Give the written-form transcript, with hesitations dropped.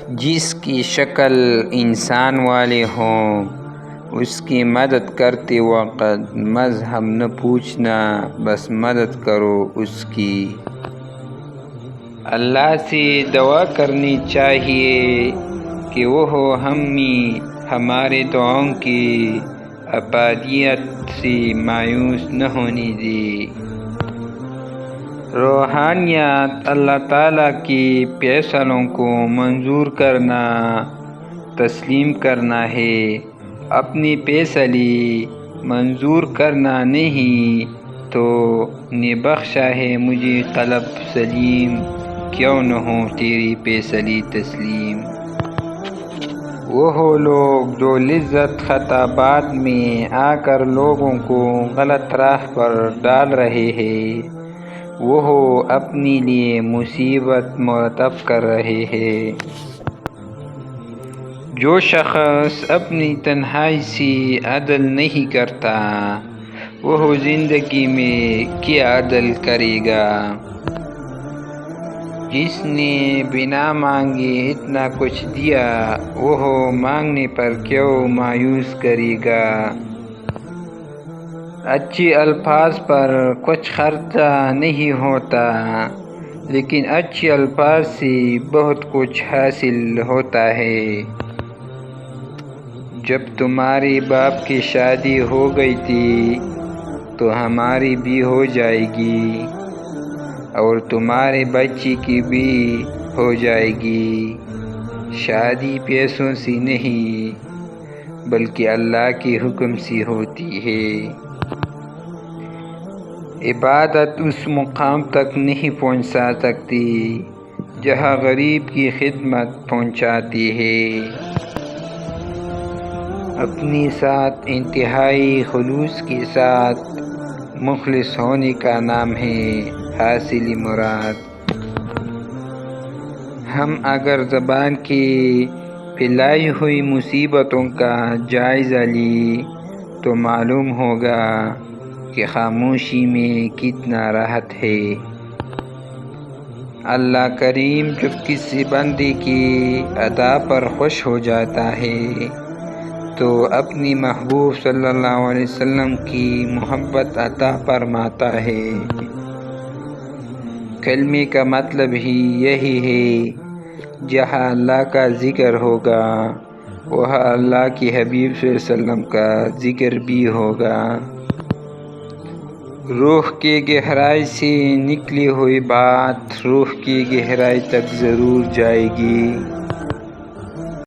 جس کی شکل انسان والے ہوں، اس کی مدد کرتے وقت مذہب نہ پوچھنا، بس مدد کرو اس کی۔ اللہ سے دعا کرنی چاہیے کہ وہ ہمارے دعاؤں کی ابدیت سے مایوس نہ ہونے دے۔ روحانیت اللہ تعالیٰ کے فیصلوں کو منظور کرنا، تسلیم کرنا ہے، اپنے فیصلے منظور کرنا نہیں۔ تو نے بخشا ہے مجھے قلب سلیم، کیوں نہ ہو تیری فیصلے تسلیم۔ وہ لوگ جو لذت خطابات میں آ کر لوگوں کو غلط راہ پر ڈال رہے ہیں، وہ اپنے لیے مصیبت مرتب کر رہے ہیں۔ جو شخص اپنی تنہائی سے عدل نہیں کرتا، وہ زندگی میں کیا عدل کرے گا؟ جس نے بنا مانگے اتنا کچھ دیا، وہ مانگنے پر کیوں مایوس کرے گا؟ اچھے الفاظ پر کچھ خرچہ نہیں ہوتا، لیکن اچھے الفاظ سے بہت کچھ حاصل ہوتا ہے۔ جب تمہارے باپ کی شادی ہو گئی تھی تو ہماری بھی ہو جائے گی، اور تمہارے بچے کی بھی ہو جائے گی۔ شادی پیسوں سے نہیں، بلکہ اللہ کے حکم سے ہوتی ہے۔ عبادت اس مقام تک نہیں پہنچا سکتی جہاں غریب کی خدمت پہنچاتی ہے۔ اپنے ساتھ انتہائی خلوص کے ساتھ مخلص ہونے کا نام ہے حاصل مراد۔ ہم اگر زبان کی پھیلائی ہوئی مصیبتوں کا جائزہ لیں تو معلوم ہوگا کہ خاموشی میں کتنا راحت ہے۔ اللہ کریم جب کسی بندے کی ادا پر خوش ہو جاتا ہے تو اپنی محبوب صلی اللہ علیہ وسلم کی محبت عطا فرماتا ہے۔ کلمے کا مطلب ہی یہی ہے، جہاں اللہ کا ذکر ہوگا وہاں اللہ کے حبیب صلی اللہ علیہ وسلم کا ذکر بھی ہوگا۔ روح کی گہرائی سے نکلی ہوئی بات روح کی گہرائی تک ضرور جائے گی۔